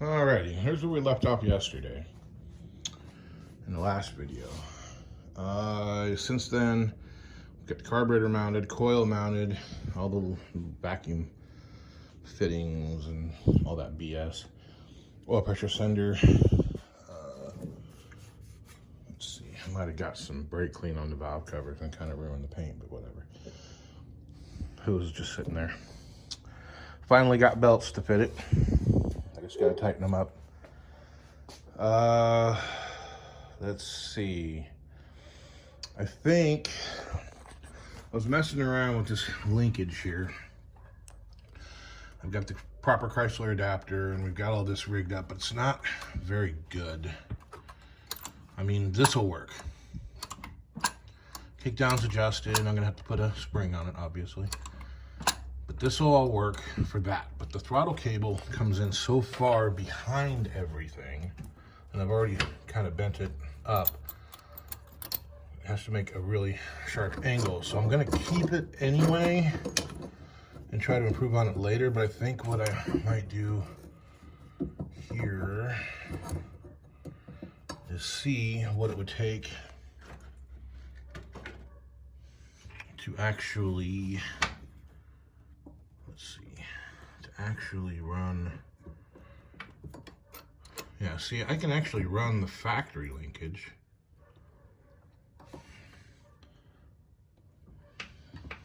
Alrighty, here's where we left off yesterday in the last video. Since then, we've got the carburetor mounted, coil mounted, all the vacuum fittings and all that BS. Oil pressure sender. Let's see, I might have got some brake clean on the valve covers and kind of ruined the paint, but whatever. It was just sitting there. Finally got belts to fit it. I just gotta tighten them up. Let's see. I think I was messing around with this linkage here. I've got the proper Chrysler adapter and we've got all this rigged up, but it's not very good. I mean, this will work. Kickdown's adjusted, and I'm gonna have to put a spring on it, obviously. But this will all work for that. But the throttle cable comes in so far behind everything, and I've already kind of bent it up. It has to make a really sharp angle. So I'm gonna keep it anyway and try to improve on it later. But I think what I might do here is see what it would take to actually, run. Yeah, see, I can actually run the factory linkage.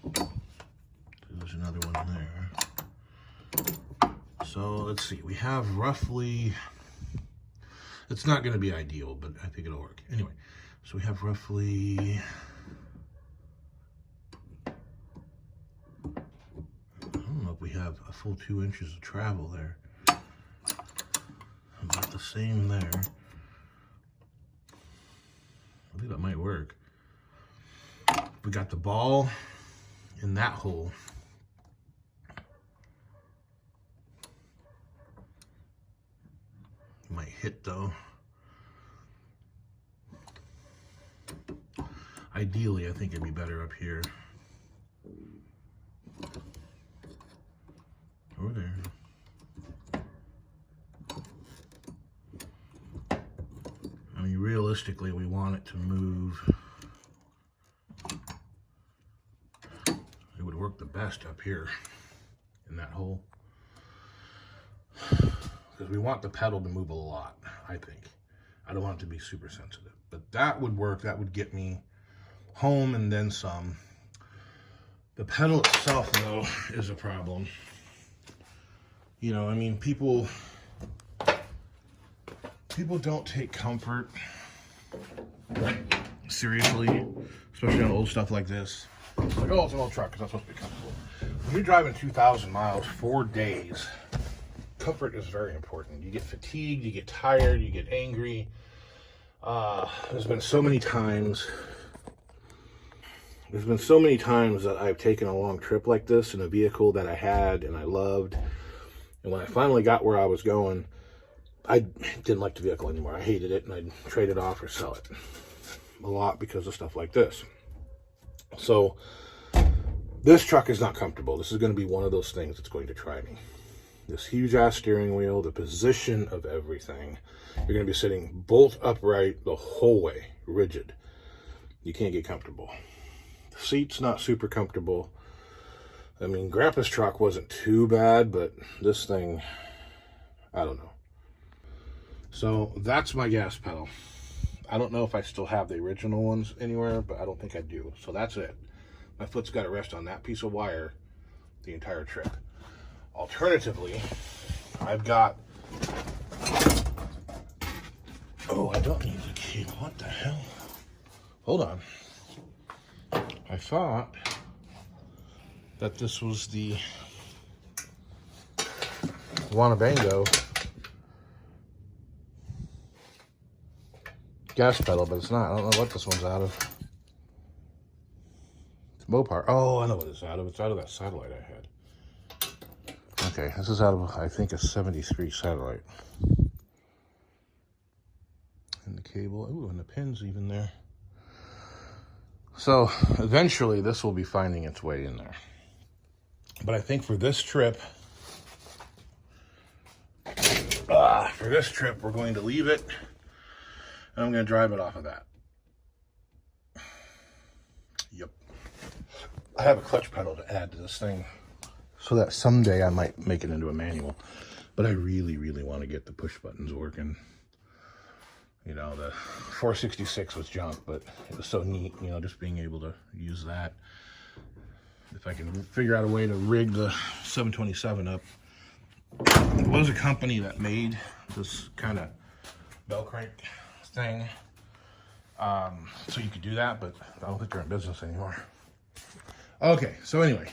There's another one there. So let's see, we have roughly, it's not going to be ideal, but I think it'll work. Anyway, so we have roughly, we have a full 2 inches of travel there. About the same there. I think that might work. We got the ball in that hole. Might hit though. Ideally, I think it'd be better up here. Over there. I mean, realistically, we want it to move. It would work the best up here in that hole. Because we want the pedal to move a lot, I think. I don't want it to be super sensitive. But that would work. That would get me home and then some. The pedal itself, though, is a problem. You know, I mean, people don't take comfort seriously, especially on old stuff like this. It's like, oh, it's an old truck, it's not supposed to be comfortable. When you're driving 2,000 miles, 4 days, comfort is very important. You get fatigued, you get tired, you get angry. There's been so many times that I've taken a long trip like this in a vehicle that I had and I loved. And when I finally got where I was going, I didn't like the vehicle anymore. I hated it, and I'd trade it off or sell it a lot because of stuff like this. So this truck is not comfortable. This is going to be one of those things that's going to try me. This huge ass steering wheel, the position of everything. You're going to be sitting bolt upright the whole way, rigid. You can't get comfortable. The seat's not super comfortable. I mean, Grandpa's truck wasn't too bad, but this thing, I don't know. So that's my gas pedal. I don't know if I still have the original ones anywhere, but I don't think I do. So that's it. My foot's got to rest on that piece of wire the entire trip. Alternatively, I've got, oh, I don't need the cable. What the hell? Hold on. I thought that this was the Wannabango gas pedal, but it's not. I don't know what this one's out of. It's Mopar. Oh, I know what it's out of. It's out of that satellite I had. Okay, this is out of, I think, a 73 satellite. And the cable, ooh, and the pin's even there. So eventually this will be finding its way in there. But I think for this trip, For this trip, we're going to leave it, and I'm going to drive it off of that. Yep. I have a clutch pedal to add to this thing so that someday I might make it into a manual. But I really, really want to get the push buttons working. You know, the 466 was junk, but it was so neat, you know, just being able to use that. If I can figure out a way to rig the 727 up. There was a company that made this kind of bell crank thing. So you could do that, but I don't think they're in business anymore. Okay, so anyway,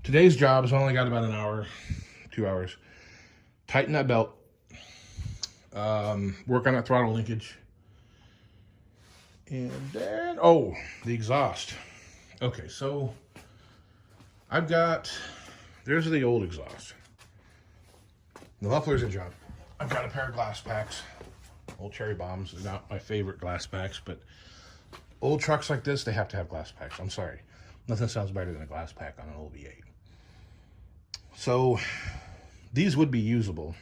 today's job has only got about an hour, 2 hours. Tighten that belt. Work on that throttle linkage. And then, oh, the exhaust. Okay, so I've got, there's the old exhaust. The muffler's a junk. I've got a pair of glass packs. Old cherry bombs. They're not my favorite glass packs, but old trucks like this, they have to have glass packs. I'm sorry. Nothing sounds better than a glass pack on an old V8. So these would be usable.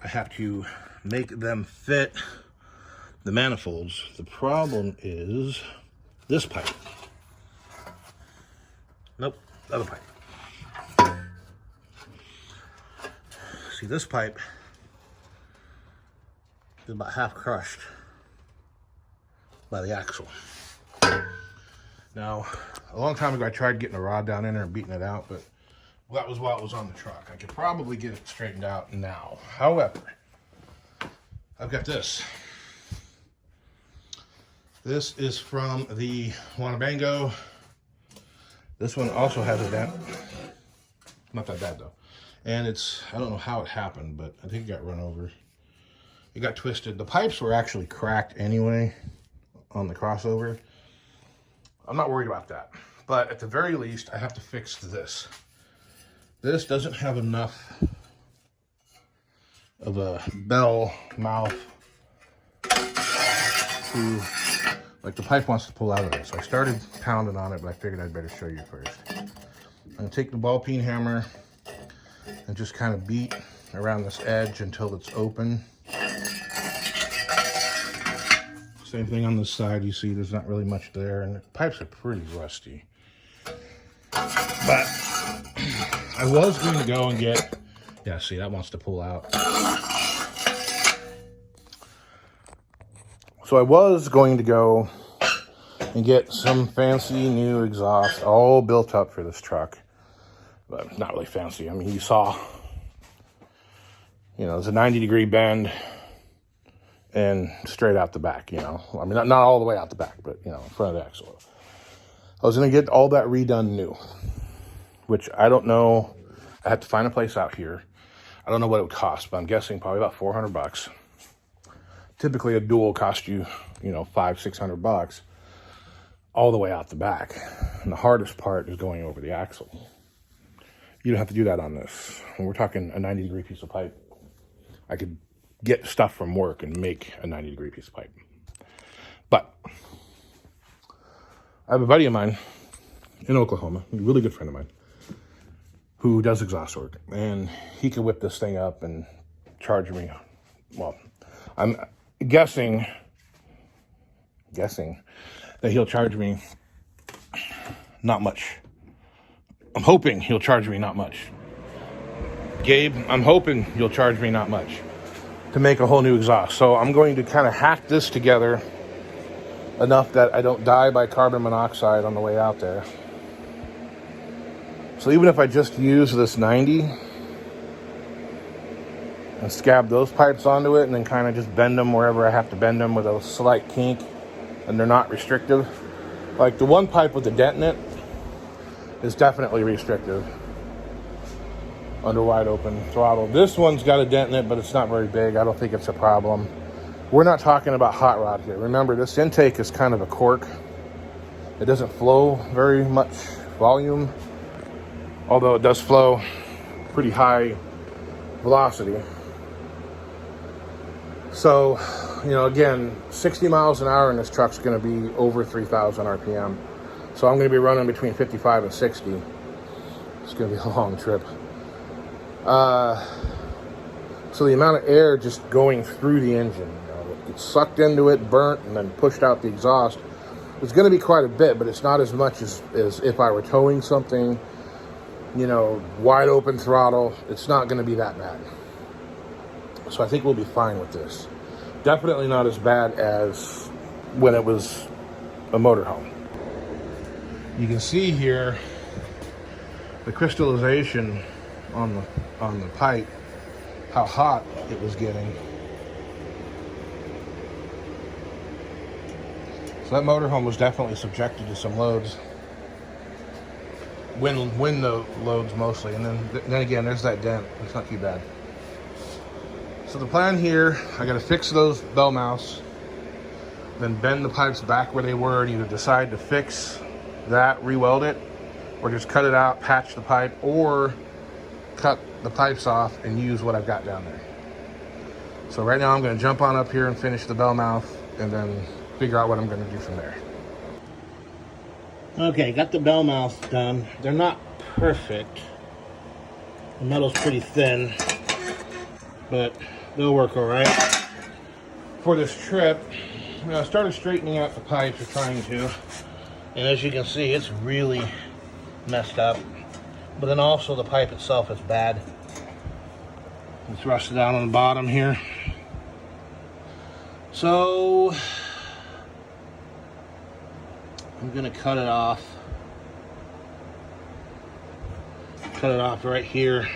I have to make them fit the manifolds. The problem is this pipe. Nope, other pipe. See, this pipe is about half crushed by the axle. Now, a long time ago, I tried getting a rod down in there and beating it out, but that was while it was on the truck. I could probably get it straightened out now. However, I've got this. This is from the Winnebago. This one also has a dent. Not that bad though. And it's, I don't know how it happened, but I think it got run over. It got twisted. The pipes were actually cracked anyway on the crossover. I'm not worried about that. But at the very least, I have to fix this. This doesn't have enough of a bell mouth to, like, the pipe wants to pull out of it. So I started pounding on it, but I figured I'd better show you first. I'm gonna take the ball peen hammer and just kind of beat around this edge until it's open. Same thing on this side. You see there's not really much there, and the pipes are pretty rusty. But I was going to go and get, yeah, see, that wants to pull out. So I was going to go and get some fancy new exhaust all built up for this truck. But not really fancy. I mean, you saw, you know, it's a 90-degree bend and straight out the back, you know. I mean, not all the way out the back, but, you know, in front of the axle. I was going to get all that redone new, which I don't know. I had to find a place out here. I don't know what it would cost, but I'm guessing probably about $400. Typically, a dual cost you, you know, $500-600 all the way out the back. And the hardest part is going over the axle. You don't have to do that on this. When we're talking a 90-degree piece of pipe, I could get stuff from work and make a 90-degree piece of pipe. But I have a buddy of mine in Oklahoma, a really good friend of mine, who does exhaust work. And he could whip this thing up and charge me, well, I'm guessing that he'll charge me not much. I'm hoping he'll charge me not much. Gabe, I'm hoping you'll charge me not much to make a whole new exhaust. So I'm going to kind of hack this together enough that I don't die by carbon monoxide on the way out there. So even if I just use this 90 and scab those pipes onto it and then kind of just bend them wherever I have to bend them with a slight kink and they're not restrictive. Like the one pipe with the dent in it is definitely restrictive under wide open throttle. This one's got a dent in it, but it's not very big. I don't think it's a problem. We're not talking about hot rod here. Remember, this intake is kind of a cork. It doesn't flow very much volume, although it does flow pretty high velocity. So, you know, again, 60 miles an hour in this truck's going to be over 3,000 RPM. So I'm going to be running between 55 and 60. It's going to be a long trip. So the amount of air just going through the engine, it gets sucked into it, burnt, and then pushed out the exhaust. It's going to be quite a bit, but it's not as much as if I were towing something, wide open throttle. It's not going to be that bad. So I think we'll be fine with this. Definitely not as bad as when it was a motorhome. You can see here the crystallization on the pipe, how hot it was getting. So that motorhome was definitely subjected to some loads. Wind loads mostly, and then again, there's that dent. It's not too bad. So the plan here, I got to fix those bell mounts, then bend the pipes back where they were, and either decide to fix that, re-weld it, or just cut it out, patch the pipe, or cut the pipes off and use what I've got down there. So right now I'm going to jump on up here and finish the bell mouth, and then figure out what I'm going to do from there. Okay, got the bell mouths done. They're not perfect. The metal's pretty thin, but they'll work all right. For this trip, I started straightening out the pipes, or trying to, and as you can see, it's really messed up. But then also the pipe itself is bad. It's rusted out on the bottom here. So I'm gonna cut it off. Cut it off right here.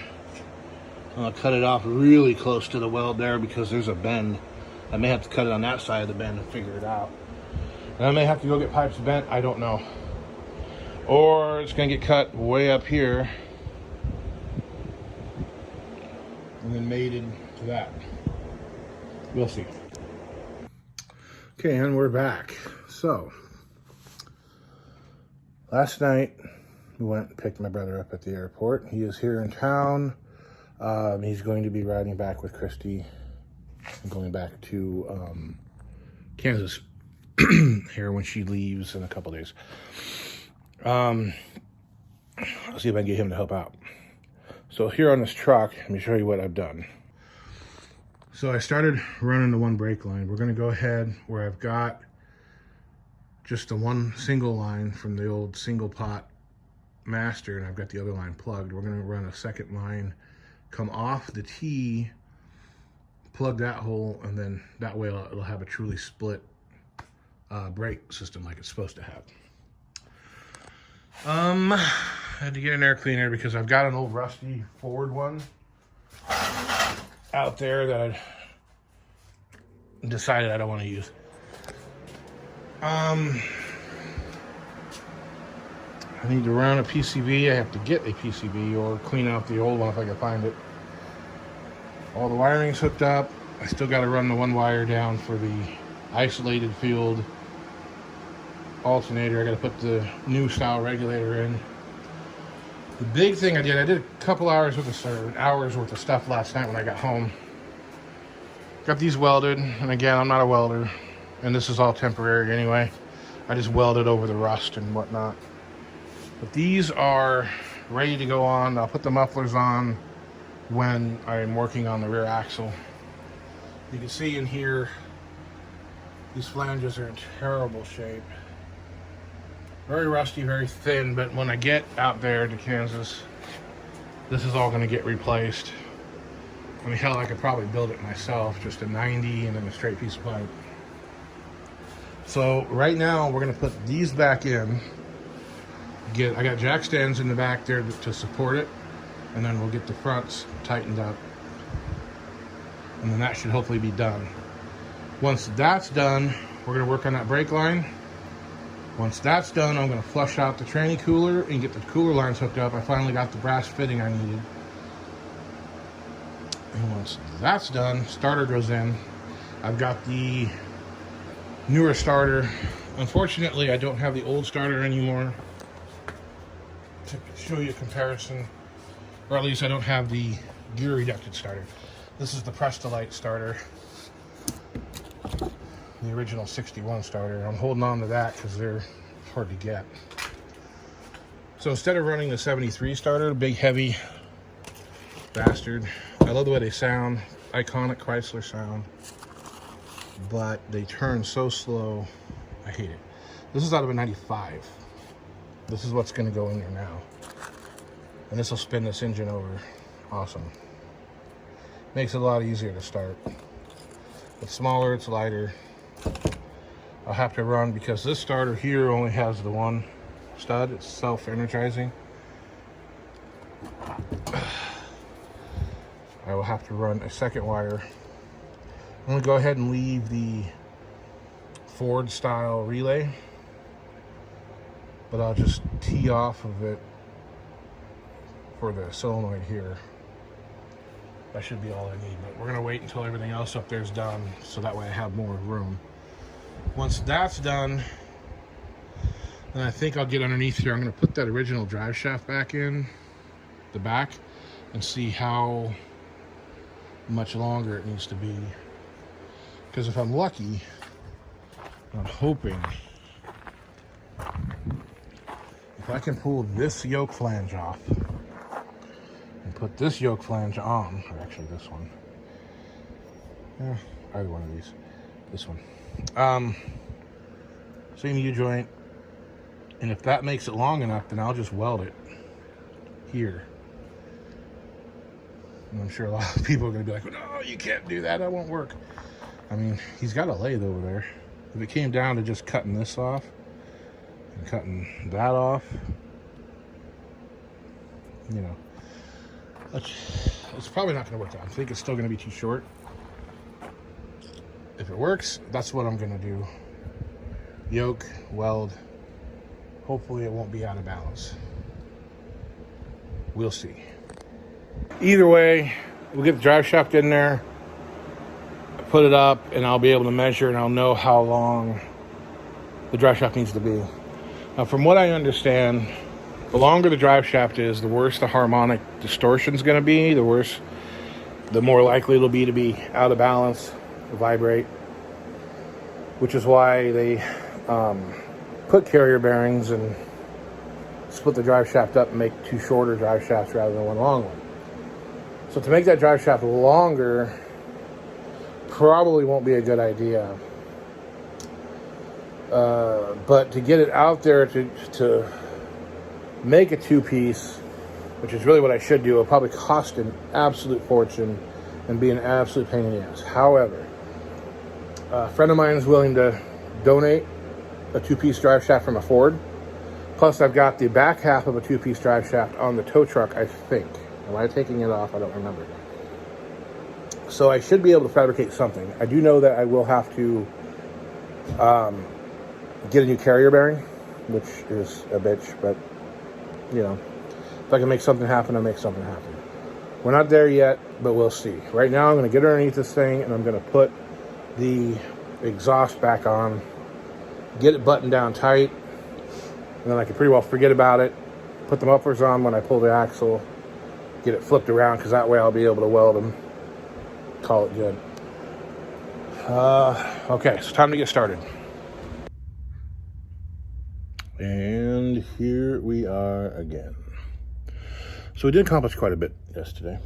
I'm gonna cut it off really close to the weld there because there's a bend. I may have to cut it on that side of the bend and figure it out. And I may have to go get pipes bent, I don't know. Or it's gonna get cut way up here and then mated to that. We'll see. Okay, and we're back. So, last night we went and picked my brother up at the airport. He is here in town. He's going to be riding back with Christy and going back to Kansas here when she leaves in a couple days. I'll see if I can get him to help out. So here on this truck, let me show you what I've done. So I started running the one brake line. We're going to go ahead where I've got just the one single line from the old single pot master, and I've got the other line plugged. We're going to run a second line, come off the T, plug that hole, and then that way it'll have a truly split brake system like it's supposed to have. I had to get an air cleaner because I've got an old rusty Ford one out there that I decided I don't want to use. I need to run a PCV. I have to get a PCV or clean out the old one if I can find it. All the wiring's hooked up. I still got to run the one wire down for the isolated field alternator. I got to put the new style regulator in. The big thing I did a couple hours worth of stuff last night when I got home. Got these welded, and again, I'm not a welder, and this is all temporary anyway. I just welded over the rust and whatnot. But these are ready to go on. I'll put the mufflers on when I'm working on the rear axle. You can see in here, these flanges are in terrible shape. Very rusty, very thin, but when I get out there to Kansas, this is all going to get replaced. I mean, hell, I could probably build it myself, just a 90 and then a straight piece of pipe. So right now, we're going to put these back in. I got jack stands in the back there to support it, and then we'll get the fronts tightened up. And then that should hopefully be done. Once that's done, we're going to work on that brake line. Once that's done, I'm going to flush out the tranny cooler and get the cooler lines hooked up. I finally got the brass fitting I needed. And once that's done, starter goes in. I've got the newer starter. Unfortunately, I don't have the old starter anymore to show you a comparison. Or at least I don't have the gear reducted starter. This is the Prestolite starter. The original 61 starter. I'm holding on to that because they're hard to get. So instead of running the 73 starter, big heavy bastard, I love the way they sound. iconic Chrysler sound, but they turn so slow. I hate it. This is out of a 95. This is what's going to go in there now. And this will spin this engine over. Awesome. Makes it a lot easier to start. It's smaller, it's lighter. I'll have to run, because this starter here only has the one stud. It's self-energizing. I will have to run a second wire. I'm going to go ahead and leave the Ford style relay, but I'll just tee off of it for the solenoid here. That should be all I need, but we're going to wait until everything else up there is done, so that way I have more room. Once that's done, then I think I'll get underneath here. I'm going to put that original drive shaft back in the back and see how much longer it needs to be. Because if I'm lucky, I'm hoping, if I can pull this yoke flange off and put this yoke flange on, or actually this one, yeah, either one of these, this one, same U-joint, and if that makes it long enough, then I'll just weld it here. And I'm sure a lot of people are going to be like, no, you can't do that, that won't work. I mean, he's got a lathe over there. If it came down to just cutting this off and cutting that off, you know, it's probably not going to work out. I think it's still going to be too short. If it works, that's what I'm going to do. Yoke, weld. Hopefully it won't be out of balance. We'll see. Either way, we'll get the drive shaft in there, put it up, and I'll be able to measure, and I'll know how long the drive shaft needs to be. Now, from what I understand, the longer the drive shaft is, the worse the harmonic distortion is going to be, the more likely it'll be to be out of balance, vibrate, which is why they put carrier bearings and split the drive shaft up and make two shorter drive shafts rather than one long one. So to make that drive shaft longer probably won't be a good idea. But to get it out there to make a two-piece, which is really what I should do, will probably cost an absolute fortune and be an absolute pain in the ass. However, a friend of mine is willing to donate a two-piece drive shaft from a Ford. Plus, I've got the back half of a two-piece drive shaft on the tow truck, I think. Am I taking it off? I don't remember. So I should be able to fabricate something. I do know that I will have to get a new carrier bearing, which is a bitch, but, you know, if I can make something happen, I'll make something happen. We're not there yet, but we'll see. Right now, I'm going to get underneath this thing, and I'm going to put the exhaust back on, get it buttoned down tight, and then I can pretty well forget about it, put the mufflers on when I pull the axle, get it flipped around, because that way I'll be able to weld them, call it good. Okay, so time to get started. And here we are again. So we did accomplish quite a bit yesterday.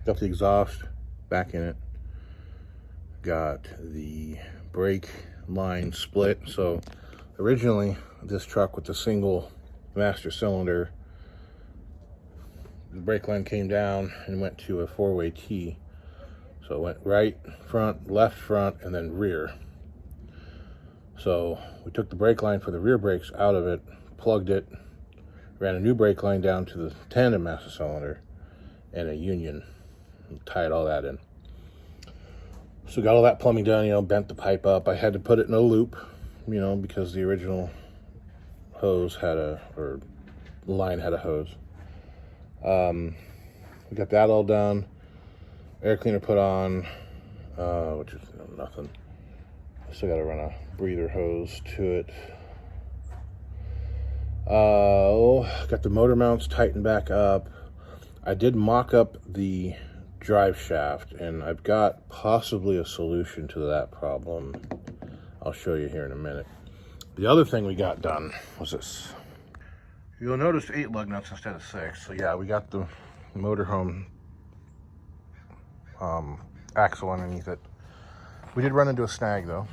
Got the exhaust back in it. Got the brake line split. So originally this truck with the single master cylinder, the brake line came down and went to a four-way T. So it went right front, left front, and then rear. So we took the brake line for the rear brakes out of it, plugged it, ran a new brake line down to the tandem master cylinder and a union, and tied all that in. So got all that plumbing done, you know, bent the pipe up. I had to put it in a loop, you know, because the original hose had or line had a hose. We got that all done. Air cleaner put on, which is nothing. Still got to run a breather hose to it. Got the motor mounts tightened back up. I did mock up the drive shaft, and I've got possibly a solution to that problem. I'll show you here in a minute. The other thing we got done was this. You'll notice 8 lug nuts instead of 6. So yeah, we got the motorhome axle underneath it. We did run into a snag though.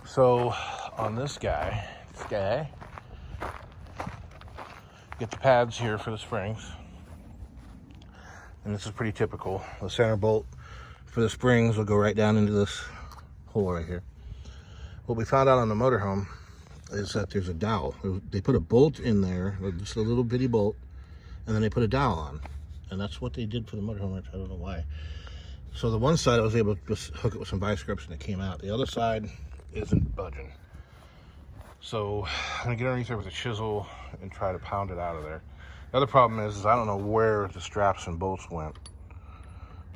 So on this guy, get the pads here for the springs. And this is pretty typical. The center bolt for the springs will go right down into this hole right here. What we found out on the motorhome is that there's a dowel. They put a bolt in there, just a little bitty bolt, and then they put a dowel on. And that's what they did for the motorhome. I don't know why. So the one side I was able to just hook it with some vice grips and it came out. The other side isn't budging. So I'm gonna get underneath there with a chisel and try to pound it out of there. The other problem is I don't know where the straps and bolts went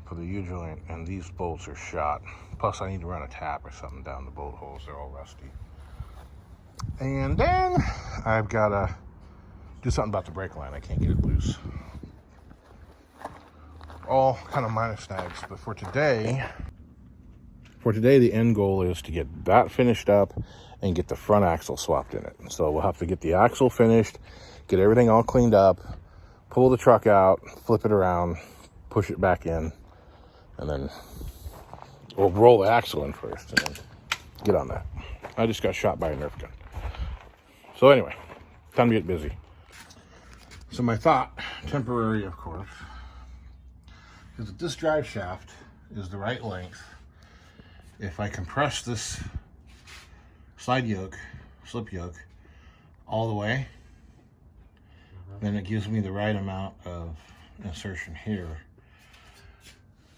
for the U-joint, and these bolts are shot. Plus I need to run a tap or something down the bolt holes. They're all rusty. And then I've gotta do something about the brake line. I can't get it loose. All kind of minor snags, but for today the end goal is to get that finished up and get the front axle swapped in it. So we'll have to get the axle finished, get everything all cleaned up, pull the truck out, flip it around, push it back in, and then we'll roll the axle in first and then get on that. I just got shot by a Nerf gun. So anyway, time to get busy. So my thought, temporary of course, is that this drive shaft is the right length. If I compress this slip yoke all the way, then it gives me the right amount of insertion here.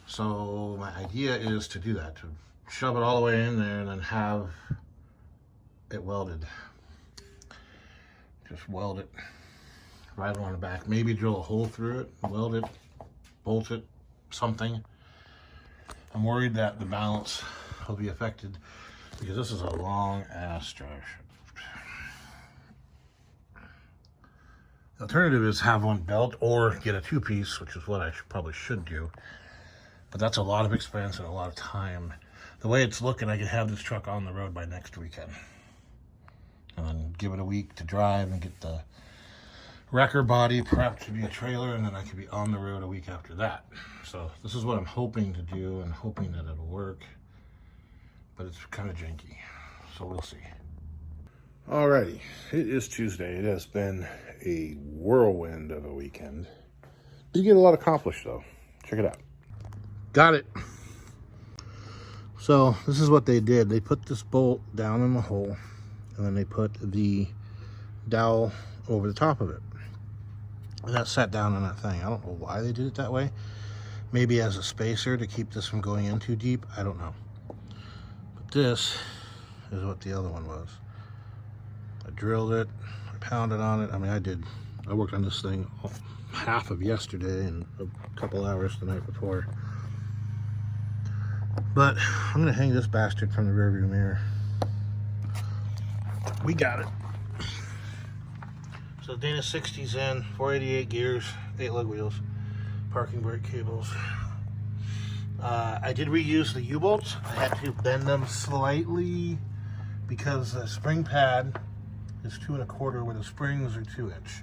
So my idea is to do that, to shove it all the way in there and then have it welded. Just weld it right along the back. Maybe drill a hole through it, weld it, bolt it, something. I'm worried that the balance will be affected because this is a long ass drive shaft. The alternative is have one belt or get a two-piece, which is what I probably should do. But that's a lot of expense and a lot of time. The way it's looking, I could have this truck on the road by next weekend. And then give it a week to drive and get the wrecker body prepped to be a trailer, and then I could be on the road a week after that. So this is what I'm hoping to do and hoping that it'll work. But it's kind of janky, so we'll see. Alrighty, it is Tuesday. It has been a whirlwind of a weekend. Did get a lot accomplished though. Check it out. Got it. So this is what they did. They put this bolt down in the hole, and then they put the dowel over the top of it. And that sat down on that thing. I don't know why they did it that way. Maybe as a spacer to keep this from going in too deep. I don't know. But this is what the other one was. I drilled it, I pounded on it. I mean, I worked on this thing half of yesterday and a couple hours the night before. But I'm gonna hang this bastard from the rearview mirror. We got it. So Dana 60's in, 488 gears, 8 lug wheels, parking brake cables. I did reuse the U-bolts. I had to bend them slightly because the spring pad is 2 1/4 where the springs are 2-inch.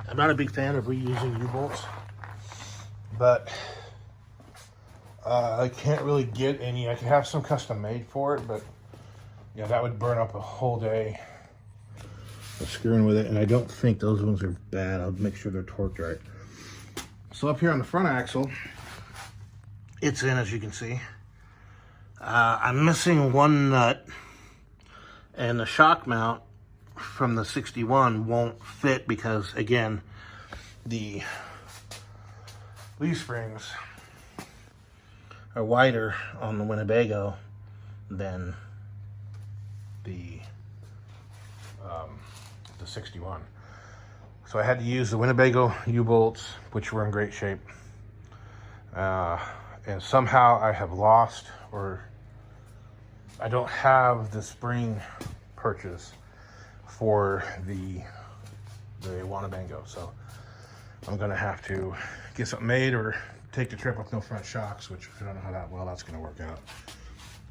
I'm not a big fan of reusing U-bolts, but I can't really get any. I could have some custom made for it, but yeah, that would burn up a whole day of screwing with it, and I don't think those ones are bad. I'll make sure they're torqued right. So up here on the front axle, it's in, as you can see. I'm missing one nut, and the shock mount from the 61 won't fit because, again, the leaf springs are wider on the Winnebago than the 61. So I had to use the Winnebago U-bolts, which were in great shape. And somehow I have lost, or I don't have the spring purchase for the Winnebago. So I'm gonna have to get something made or take the trip with no front shocks, which I don't know how well that's gonna work out.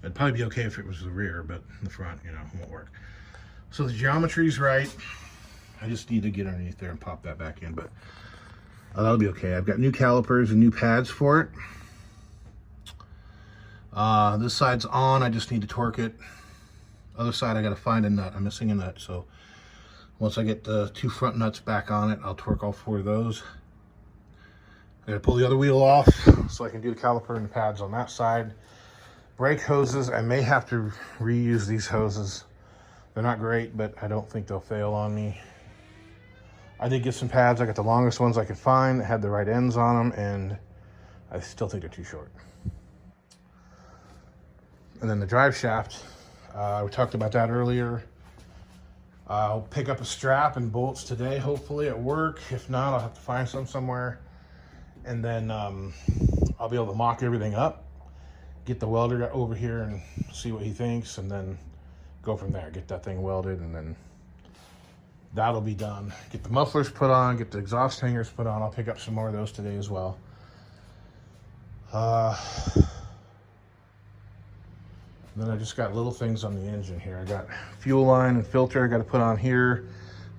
It'd probably be okay if it was the rear, but the front, won't work. So the geometry's right. I just need to get underneath there and pop that back in, but That'll be okay. I've got new calipers and new pads for it. This side's on, I just need to torque it. Other side, I gotta find a nut. I'm missing a nut, so once I get the 2 front nuts back on it, I'll torque all 4 of those. I gotta pull the other wheel off so I can do the caliper and the pads on that side. Brake hoses, I may have to reuse these hoses. They're not great, but I don't think they'll fail on me. I did get some pads. I got the longest ones I could find that had the right ends on them, and I still think they're too short. And then the drive shaft, we talked about that earlier. I'll pick up a strap and bolts today, hopefully at work. If not, I'll have to find some somewhere. And then I'll be able to mock everything up, get the welder over here and see what he thinks, and then go from there. Get that thing welded, and then that'll be done. Get the mufflers put on, get the exhaust hangers put on. I'll pick up some more of those today as well. Then I just got little things on the engine here. I got fuel line and filter I got to put on here.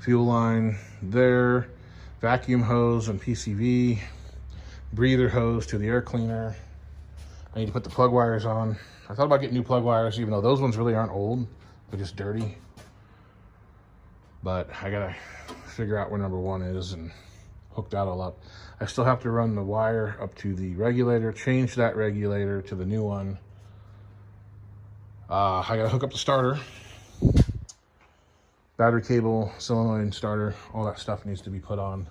Fuel line there. Vacuum hose and PCV. Breather hose to the air cleaner. I need to put the plug wires on. I thought about getting new plug wires, even though those ones really aren't old. They're just dirty. But I gotta figure out where number 1 is and hook that all up. I still have to run the wire up to the regulator, change that regulator to the new one. I gotta hook up the starter. Battery cable, solenoid starter, all that stuff needs to be put on.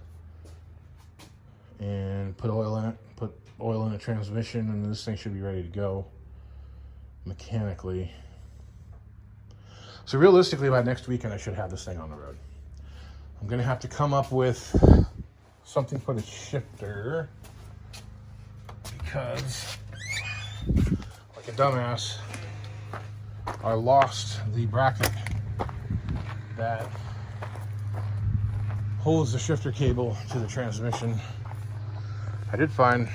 And put oil in it, put oil in the transmission, and this thing should be ready to go mechanically. So realistically, by next weekend, I should have this thing on the road. I'm gonna have to come up with something for the shifter because, like a dumbass, I lost the bracket that holds the shifter cable to the transmission. I did find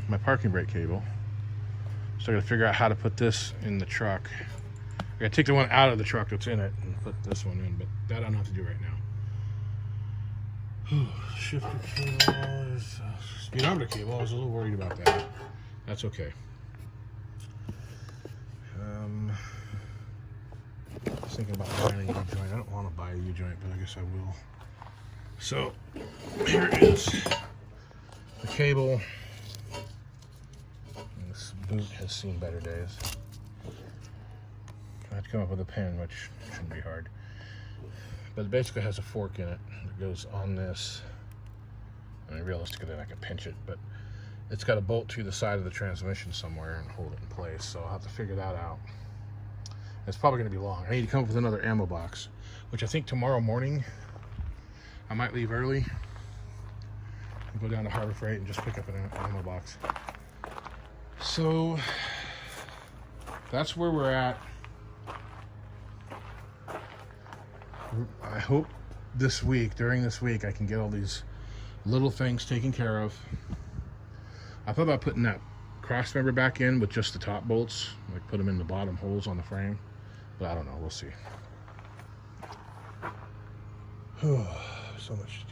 my parking brake cable, so I gotta figure out how to put this in the truck. I gotta take the one out of the truck that's in it and put this one in, but that I don't have to do right now. Shifter cable, speedometer cable, I was a little worried about that. That's okay. I was thinking about buying a U-joint. I don't want to buy a U-joint, but I guess I will. So, here is the cable. And this boot has seen better days. I had to come up with a pin, which shouldn't be hard. But it basically has a fork in it that goes on this. I mean, realistically, I could pinch it, but it's got a bolt to the side of the transmission somewhere and hold it in place. So I'll have to figure that out. It's probably going to be long. I need to come up with another ammo box, which I think tomorrow morning I might leave early and go down to Harbor Freight and just pick up an ammo box. So that's where we're at. I hope during this week, I can get all these little things taken care of. I thought about putting that cross member back in with just the top bolts, like put them in the bottom holes on the frame, but I don't know, we'll see. So much to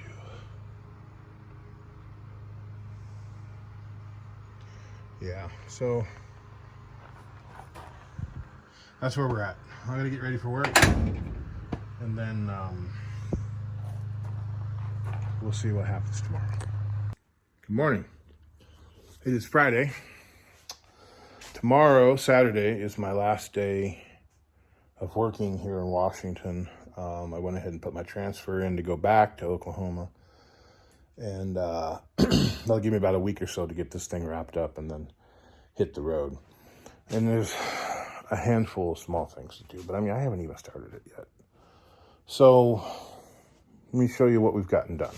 do. Yeah, so that's where we're at. I'm gonna get ready for work, and then we'll see what happens tomorrow. Good morning. It is Friday. Tomorrow, Saturday, is my last day of working here in Washington. I went ahead and put my transfer in to go back to Oklahoma. And they'll give me about a week or so to get this thing wrapped up and then hit the road. And there's a handful of small things to do, but I mean, I haven't even started it yet. So let me show you what we've gotten done.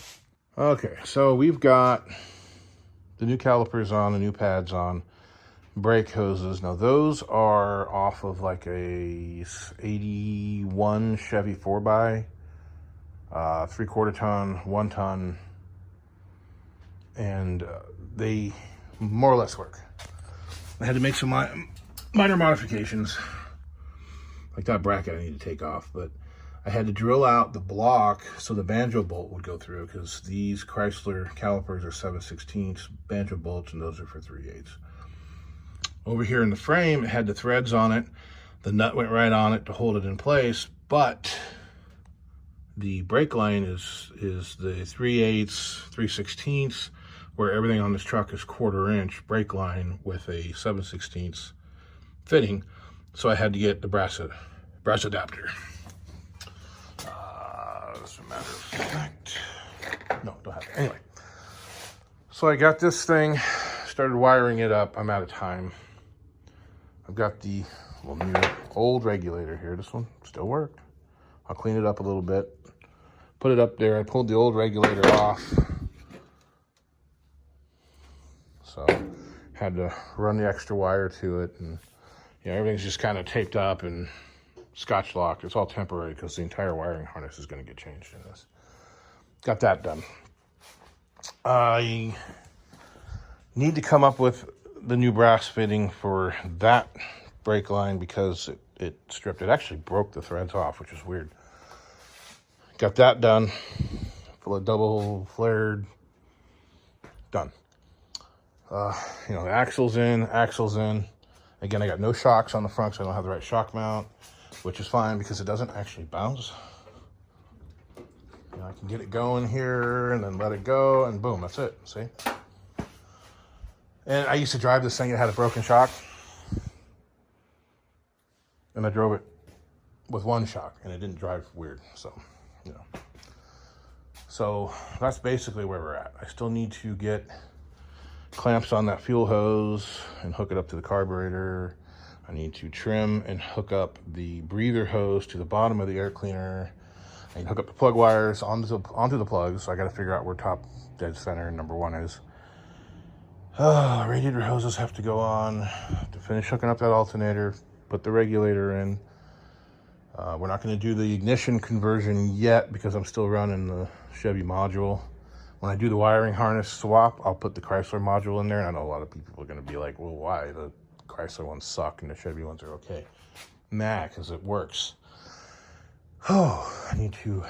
Okay, so we've got the new calipers on, the new pads on, brake hoses. Now those are off of like a 81 Chevy 4x, 3/4 ton, 1 ton, and they more or less work. I had to make some minor modifications, like that bracket I need to take off, but I had to drill out the block so the banjo bolt would go through, because these Chrysler calipers are 7/16 banjo bolts, and those are for 3/8. Over here in the frame, it had the threads on it. The nut went right on it to hold it in place, but the brake line is the 3/8, 3/16, where everything on this truck is 1/4 inch brake line with a 7/16 fitting. So I had to get the brass adapter. As a matter of fact, no, don't have it. Anyway, so I got this thing, started wiring it up. I'm out of time. I've got the new old regulator here. This one still worked. I'll clean it up a little bit, put it up there. I pulled the old regulator off, so had to run the extra wire to it, and everything's just kind of taped up and Scotch locked. It's all temporary because the entire wiring harness is going to get changed in this. Got that done. I need to come up with the new brass fitting for that brake line because it stripped. It actually broke the threads off, which is weird. Got that done. Full of double flared. Done. The axle's in. Again, I got no shocks on the front, so I don't have the right shock mount, which is fine because it doesn't actually bounce. I can get it going here and then let it go, and boom, that's it. See? And I used to drive this thing. It had a broken shock, and I drove it with one shock, and it didn't drive weird. So that's basically where we're at. I still need to get clamps on that fuel hose and hook it up to the carburetor. I need to trim and hook up the breather hose to the bottom of the air cleaner. I need to hook up the plug wires onto the plugs. So I got to figure out where top dead center number 1 is. Radiator hoses have to go on to finish hooking up that alternator, put the regulator in. We're not going to do the ignition conversion yet because I'm still running the Chevy module. When I do the wiring harness swap, I'll put the Chrysler module in there. And I know a lot of people are going to be like, well, why? The Chrysler ones suck and the Chevy ones are okay. Nah, because it works. Oh, I need to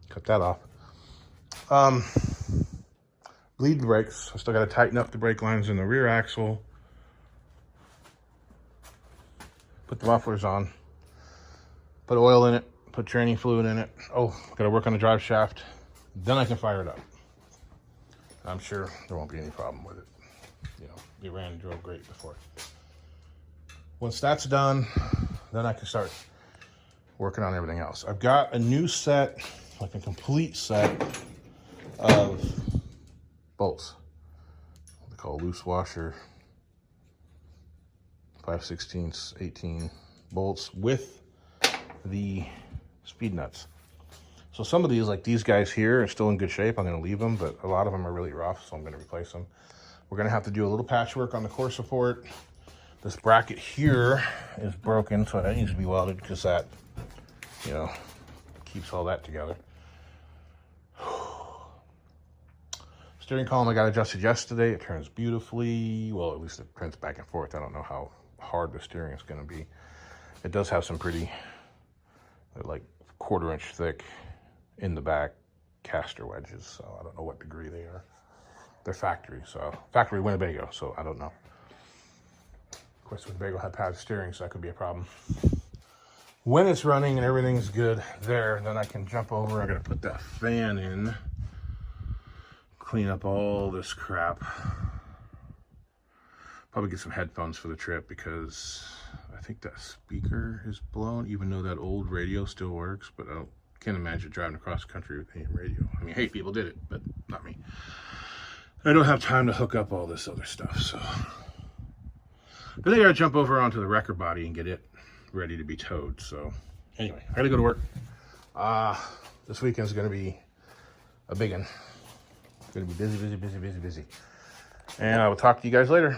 cut that off. Bleed brakes. I still got to tighten up the brake lines in the rear axle. Put the mufflers on. Put oil in it. Put training fluid in it. Oh, got to work on the drive shaft. Then I can fire it up. I'm sure there won't be any problem with it. It ran and drove great before. Once that's done, then I can start working on everything else. I've got a new set, like a complete set of bolts. What they call loose washer, 5/16, 18 bolts with the speed nuts. So some of these, like these guys here, are still in good shape. I'm going to leave them, but a lot of them are really rough, so I'm going to replace them. We're going to have to do a little patchwork on the core support. This bracket here is broken, so that needs to be welded because that, keeps all that together. Steering column I got adjusted yesterday. It turns beautifully. Well, at least it turns back and forth. I don't know how hard the steering is going to be. It does have some pretty, like 1/4 inch thick in the back caster wedges, so I don't know what degree they are. They're factory Winnebago, so I don't know. Of course, Winnebago had padded steering, so that could be a problem. When it's running and everything's good there, then I can jump over. I gotta put that fan in, clean up all this crap. Probably get some headphones for the trip because I think that speaker is blown, even though that old radio still works, but I can't imagine driving across the country with AM radio. I mean, hey, people did it, but not me. I don't have time to hook up all this other stuff, so. But I gotta jump over onto the wrecker body and get it ready to be towed. So anyway, I gotta go to work. This weekend's gonna be a big one. Gonna be busy. And I will talk to you guys later.